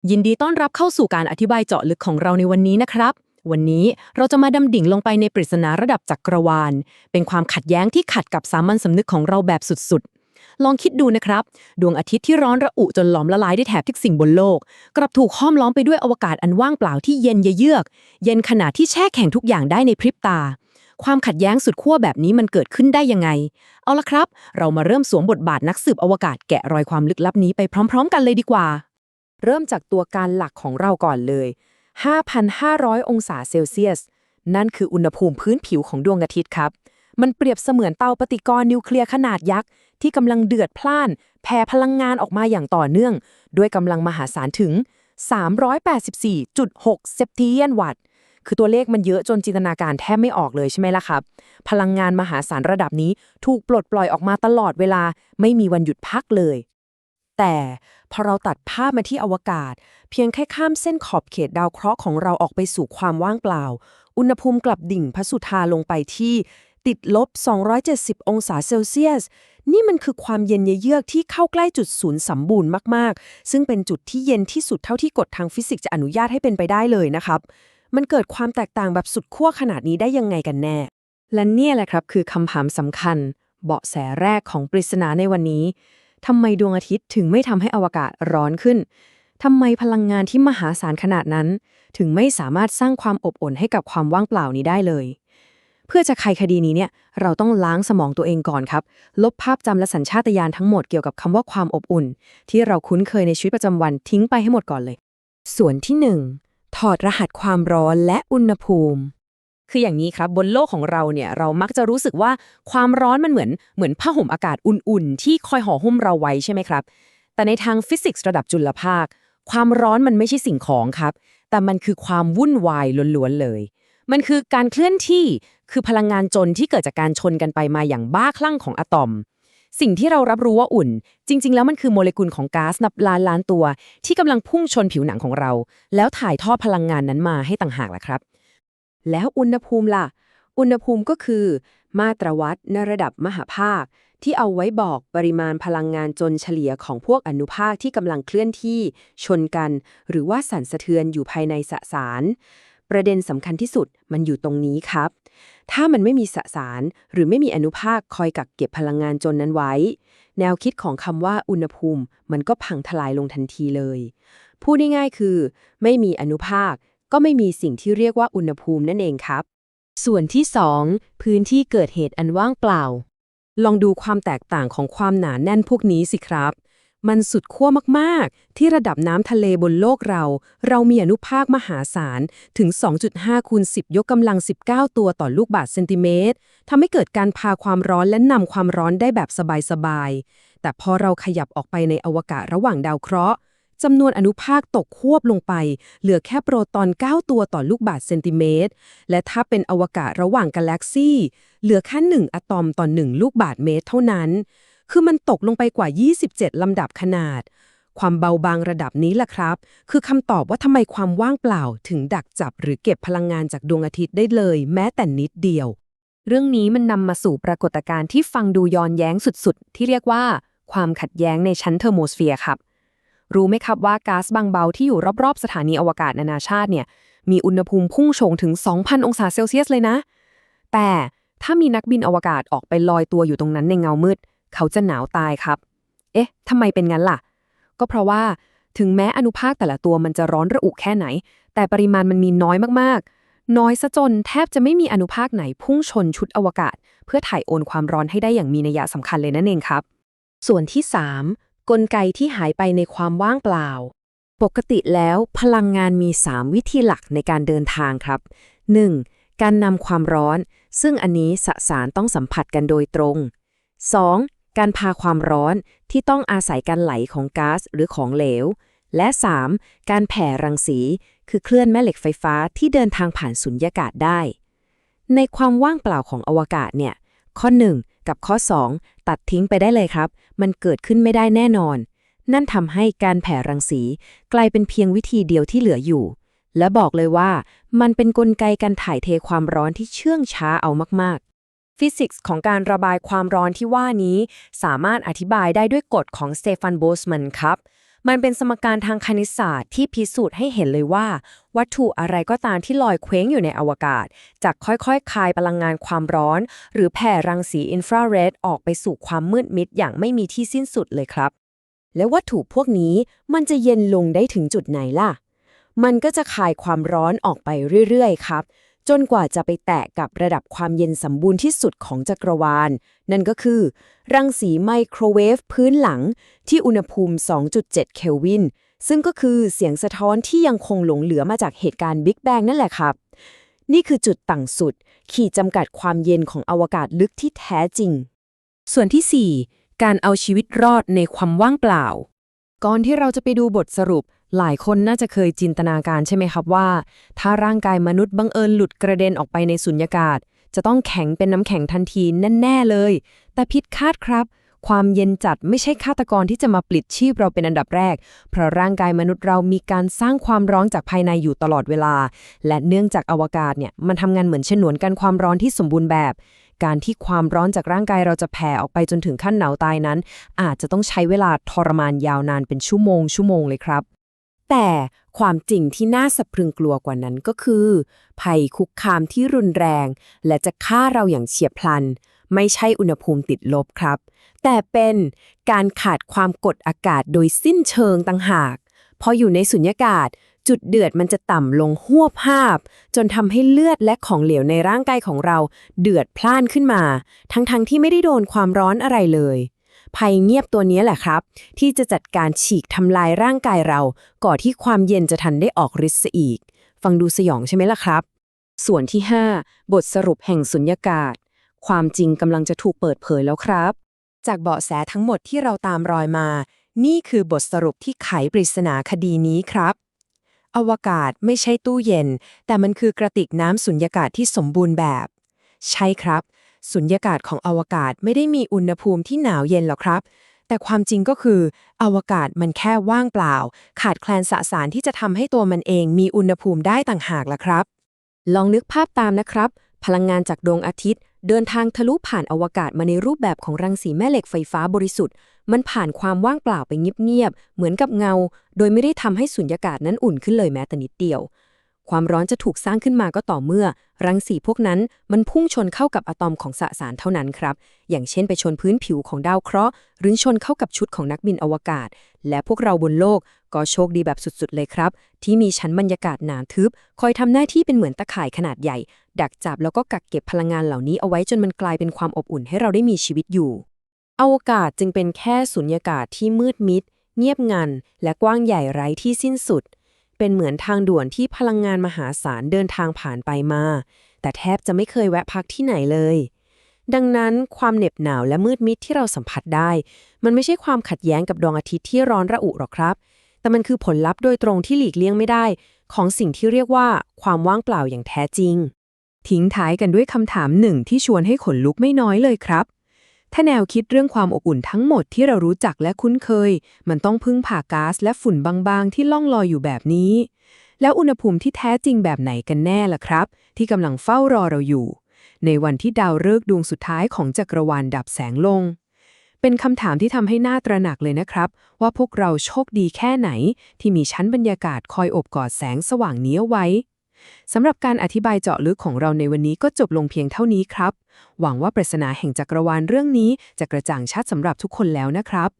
ยินดีต้อนรับเข้าสู่การอธิบายเจาะลึกของเราในวันนี้นะครับวันนี้เราจะมาดำดิ่งลงไปในปริศนาระดับจักรวาลเป็นความขัดแย้งที่ขัดกับสามัญสำนึกของเราแบบสุดๆลองคิดดูนะครับดวงอาทิตย์ที่ร้อนระอุจนหลอมละลายได้แถบทุกสิ่งบนโลกกลับถูกห้อมล้อมไปด้วยอวกาศอันว่างเปล่าที่เย็นเยือกเย็นขนาดที่แช่แข็งทุกอย่างได้ในพริบตาความขัดแย้งสุดขั้วแบบนี้มันเกิดขึ้นได้ยังไงเอาละครับเรามาเริ่มสวมบทบาทนักสืบอวกาศแกะรอยความลึกลับนี้ไปพร้อมๆกันเลยดีกว่า เริ่มจากตัวการหลักของเราก่อนเลย 5,500 องศาเซลเซียส นั่นคืออุณหภูมิพื้นผิวของดวงอาทิตย์ครับ มันเปรียบเสมือนเตาปฏิกรณ์นิวเคลียร์ขนาดยักษ์ที่กำลังเดือดพล่าน แผ่พลังงานออกมาอย่างต่อเนื่อง ด้วยกำลังมหาศาลถึง 384.6 เซปเทียนวัตต์ คือตัวเลขมันเยอะจนจินตนาการแทบไม่ออกเลยใช่ไหมล่ะครับ พลังงานมหาศาลระดับนี้ถูกปลดปล่อยออกมาตลอดเวลา ไม่มีวันหยุดพักเลย แต่พอเราตัดภาพมาที่อวกาศเพียงแค่ข้ามเส้นขอบเขตดาวเคราะห์ของเราออกไปสู่ความว่างเปล่าอุณหภูมิกลับดิ่งพสุธาลงไปที่ติดลบ 270 องศาเซลเซียสนี่มันคือความเย็นเยือกที่เข้าใกล้จุดศูนย์สมบูรณ์มากๆซึ่งเป็นจุดที่เย็นที่สุดเท่าที่กฎทางฟิสิกส์จะอนุญาตให้เป็นไปได้เลยนะครับมันเกิดความแตกต่างแบบสุดขั้วขนาดนี้ได้ยังไงกันแน่และเนี่ยแหละครับคือคำถามสำคัญเบาะแสแรกของปริศนาในวันนี้ทำไมดวงอาทิตย์ถึงไม่ทำให้อวกาศร้อนขึ้น ทำไมพลังงานที่มหาศาลขนาดนั้น ถึงไม่สามารถสร้างความอบอุ่นให้กับความว่างเปล่านี้ได้เลย เพื่อจะไขคดีนี้เนี่ย เราต้องล้างสมองตัวเองก่อนครับ ลบภาพจำและสัญชาตญาณทั้งหมดเกี่ยวกับคำว่าความอบอุ่น ที่เราคุ้นเคยในชีวิตประจำวันทิ้งไปให้หมดก่อนเลย ส่วนที่ 1 ถอดรหัสความร้อนและอุณหภูมิ คืออย่างนี้ครับบนโลกของเราเนี่ยเรามักจะรู้สึกว่าความร้อนมันเหมือนผ้าห่มอากาศอุ่นๆที่คอยห่อหุ้มเราไว้ใช่ไหมครับแต่ในทางฟิสิกส์ระดับจุลภาคความร้อนมันไม่ใช่สิ่งของครับแต่มันคือความวุ่นวายล้วนๆเลยมันคือการเคลื่อนที่คือพลังงานจนที่เกิดจากการชนกันไปมาอย่างบ้าคลั่งของอะตอมสิ่งที่เรารับรู้ว่าอุ่นจริงๆแล้วมันคือโมเลกุลของก๊าซนับล้านตัวที่กำลังพุ่งชนผิวหนังของเราแล้วถ่ายทอดพลังงานนั้นมาให้ต่างหากล่ะครับแล้วอุณหภูมิล่ะอุณหภูมิก็คือมาตรวัดในระดับมหภาคที่เอาไว้บอกปริมาณพลังงานจนเฉลี่ยของพวกอนุภาคที่กำลังเคลื่อนที่ชนกันหรือว่าสั่นสะเทือนอยู่ภายในสสารประเด็นสำคัญที่สุดมันอยู่ตรงนี้ครับ ถ้ามันไม่มีสสารหรือไม่มีอนุภาคคอยกักเก็บพลังงานจนนั้นไว้แนวคิดของคำว่าอุณหภูมิมันก็พังทลายลงทันทีเลยพูดง่ายๆคือไม่มีอนุภาคก็ไม่มีสิ่งที่เรียกว่าอุณหภูมินั่นเองครับส่วนที่ 2พื้นที่เกิดเหตุอันว่างเปล่าลองดูความแตกต่างของความหนาแน่นพวกนี้สิครับมันสุดขั้วมากๆที่ระดับน้ำทะเลบนโลกเรามีอนุภาคมหาศาลถึง 2.5 คูณ 10 ยกกำลัง 19 ตัวต่อลูกบาศก์เซนติเมตรทำให้เกิดการพาความร้อนและนำความร้อนได้แบบสบายๆแต่พอเราขยับออกไปในอวกาศระหว่างดาวเคราะห์จำนวนอนุภาคตกควบลงไปเหลือแค่โปรตอน 9 ตัวต่อลูกบาศก์เซนติเมตรและถ้าเป็นอวกาศระหว่างกาแล็กซี่เหลือแค่1อะตอมต่อ1ลูกบาศก์เมตรเท่านั้นคือมันตกลงไปกว่า 27 ลำดับขนาดความเบาบางระดับนี้ล่ะครับคือคำตอบว่าทำไมความว่างเปล่าถึงดักจับหรือเก็บพลังงานจากดวงอาทิตย์ได้เลยแม้แต่นิดเดียวเรื่องนี้มันนำมาสู่ปรากฏการณ์ที่ฟังดูย้อนแย้งสุดๆที่เรียกว่าความขัดแย้งในชั้นเทอร์โมสเฟียร์ครับรู้ไหมครับว่าก๊าซบางเบาที่อยู่รอบๆสถานีอวกาศนานาชาติเนี่ยมีอุณหภูมิพุ่งโฉงถึง 2,000 องศาเซลเซียสเลยนะแต่ถ้ามีนักบินอวกาศออกไปลอยตัวอยู่ตรงนั้นในเงามืดเขาจะหนาวตายครับเอ๊ะทำไมเป็นงั้นล่ะก็เพราะว่าถึงแม้อนุภาคแต่ละตัวมันจะร้อนระอุแค่ไหนแต่ปริมาณมันมีน้อยมากๆน้อยซะจนแทบจะไม่มีอนุภาคไหนพุ่งชนชุดอวกาศเพื่อถ่ายโอนความร้อนให้ได้อย่างมีนัยสำคัญเลยนั่นเองครับส่วนที่ 3กลไกที่หายไปในความว่างเปล่าปกติแล้วพลังงานมี 3 วิธีหลักในการเดินทางครับ 1. การนำความร้อนซึ่งอันนี้สสารต้องสัมผัสกันโดยตรง 2. การพาความร้อนที่ต้องอาศัยการไหลของก๊าซหรือของเหลวและ 3. การแผ่รังสีคือเคลื่อนแม่เหล็กไฟฟ้าที่เดินทางผ่านสุญญากาศได้ในความว่างเปล่าของอวกาศเนี่ยข้อ 1 กับข้อ 2 ตัดทิ้งไปได้เลยครับมันเกิดขึ้นไม่ได้แน่นอนนั่นทำให้การแผ่รังสีกลายเป็นเพียงวิธีเดียวที่เหลืออยู่และบอกเลยว่ามันเป็นกลไกการถ่ายเทความร้อนที่เชื่องช้าเอามากๆฟิสิกส์ของการระบายความร้อนที่ว่านี้สามารถอธิบายได้ด้วยกฎของสเตฟาน โบล t ์แมนครับ มันเป็นสมการทางคณิตศาสตร์ที่พิสูจน์ให้เห็นเลยว่าวัตถุอะไรก็ตามที่ลอยเคว้งอยู่ในอวกาศจะค่อยๆคายพลังงานความร้อนหรือแผ่รังสีอินฟราเรดออกไปสู่ความมืดมิดอย่างไม่มีที่สิ้นสุดเลยครับแล้ววัตถุพวกนี้มันจะเย็นลงได้ถึงจุดไหนล่ะมันก็จะคายความร้อนออกไปเรื่อยๆครับจนกว่าจะไปแตะกับระดับความเย็นสมบูรณ์ที่สุดของจักรวาลนั่นก็คือรังสีไมโครเวฟพื้นหลังที่อุณหภูมิ 2.7 เคลวินซึ่งก็คือเสียงสะท้อนที่ยังคงหลงเหลือมาจากเหตุการณ์บิ๊กแบงนั่นแหละครับนี่คือจุดต่ำสุดขีดจำกัดความเย็นของอวกาศลึกที่แท้จริงส่วนที่ 4 การเอาชีวิตรอดในความว่างเปล่าก่อนที่เราจะไปดูบทสรุปหลายคนน่าจะเคยจินตนาการใช่ไหมครับว่าถ้าร่างกายมนุษย์บังเอิญหลุดกระเด็นออกไปในสุญญากาศจะต้องแข็งเป็นน้ำแข็งทันทีแน่ๆเลยแต่ผิดคาดครับความเย็นจัดไม่ใช่ฆาตกรที่จะมาปลิดชีพเราเป็นอันดับแรกเพราะร่างกายมนุษย์เรามีการสร้างความร้อนจากภายในอยู่ตลอดเวลาและเนื่องจากอวกาศเนี่ยมันทำงานเหมือนฉนวนกันความร้อนที่สมบูรณ์แบบการที่ความร้อนจากร่างกายเราจะแผ่ออกไปจนถึงขั้นหนาวตายนั้นอาจจะต้องใช้เวลาทรมานยาวนานเป็นชั่วโมงเลยครับแต่ความจริงที่น่าสะพรึงกลัวกว่านั้นก็คือภัยคุกคามที่รุนแรงและจะฆ่าเราอย่างเฉียบพลันไม่ใช่อุณหภูมิติดลบครับแต่เป็นการขาดความกดอากาศโดยสิ้นเชิงต่างหากพออยู่ในสุญญากาศจุดเดือดมันจะต่ำลงหวบภาพจนทำให้เลือดและของเหลวในร่างกายของเราเดือดพล่านขึ้นมาทั้งที่ไม่ได้โดนความร้อนอะไรเลยภัยเงียบตัวนี้แหละครับที่จะจัดการฉีกทำลายร่างกายเราก่อนที่ความเย็นจะทันได้ออกฤทธิ์ซะอีกฟังดูสยองใช่ไหมล่ะครับส่วนที่ 5 บทสรุปแห่งสุญญากาศความจริงกำลังจะถูกเปิดเผยแล้วครับจากเบาะแสทั้งหมดที่เราตามรอยมานี่คือบทสรุปที่ไขปริศนาคดีนี้ครับอวกาศไม่ใช่ตู้เย็นแต่มันคือกระติกน้ำสุญญากาศที่สมบูรณ์แบบใช่ครับสุญญากาศของอวกาศไม่ได้มีอุณหภูมิที่หนาวเย็นหรอกครับแต่ความจริงก็คืออวกาศมันแค่ว่างเปล่าขาดแคลนสสารที่จะทำให้ตัวมันเองมีอุณหภูมิได้ต่างหากล่ะครับลองนึกภาพตามนะครับพลังงานจากดวงอาทิตย์เดินทางทะลุผ่านอวกาศมาในรูปแบบของรังสีแม่เหล็กไฟฟ้าบริสุทธิ์มันผ่านความว่างเปล่าไปเงียบๆเหมือนกับเงาโดยไม่ได้ทำให้สุญญากาศนั้นอุ่นขึ้นเลยแม้แต่นิดเดียวความร้อนจะถูกสร้างขึ้นมาก็ต่อเมื่อรังสีพวกนั้นมันพุ่งชนเข้ากับอะตอมของสสารเท่านั้นครับอย่างเช่นไปชนพื้นผิวของดาวเคราะห์หรือชนเข้ากับชุดของนักบินอวกาศและพวกเราบนโลกก็โชคดีแบบสุดๆเลยครับที่มีชั้นบรรยากาศหนาทึบคอยทำหน้าที่เป็นเหมือนตะข่ายขนาดใหญ่ดักจับแล้วก็กักเก็บพลังงานเหล่านี้เอาไว้จนมันกลายเป็นความอบอุ่นให้เราได้มีชีวิตอยู่อวกาศจึงเป็นแค่สุญญากาศที่มืดมิดเงียบงันและกว้างใหญ่ไร้ที่สิ้นสุดเป็นเหมือนทางด่วนที่พลังงานมหาศาลเดินทางผ่านไปมาแต่แทบจะไม่เคยแวะพักที่ไหนเลยดังนั้นความเหน็บหนาวและมืดมิดที่เราสัมผัสได้มันไม่ใช่ความขัดแย้งกับดวงอาทิตย์ที่ร้อนระอุหรอกครับแต่มันคือผลลัพธ์โดยตรงที่หลีกเลี่ยงไม่ได้ของสิ่งที่เรียกว่าความว่างเปล่าอย่างแท้จริงทิ้งท้ายกันด้วยคำถามหนึ่งที่ชวนให้ขนลุกไม่น้อยเลยครับถ้าแนวคิดเรื่องความอบอุ่นทั้งหมดที่เรารู้จักและคุ้นเคยมันต้องพึ่งผ่าก๊าซและฝุ่นบางๆที่ล่องลอยอยู่แบบนี้แล้วอุณหภูมิที่แท้จริงแบบไหนกันแน่ล่ะครับที่กำลังเฝ้ารอเราอยู่ในวันที่ดาวฤกษ์ดวงสุดท้ายของจักรวาลดับแสงลงเป็นคำถามที่ทำให้น่าตระหนักเลยนะครับว่าพวกเราโชคดีแค่ไหนที่มีชั้นบรรยากาศคอยอบกอดแสงสว่างนี้เอาไว้สำหรับการอธิบายเจาะลึกของเราในวันนี้ก็จบลงเพียงเท่านี้ครับหวังว่าปริศนาแห่งจักรวาลเรื่องนี้จะกระจ่างชัดสำหรับทุกคนแล้วนะครับ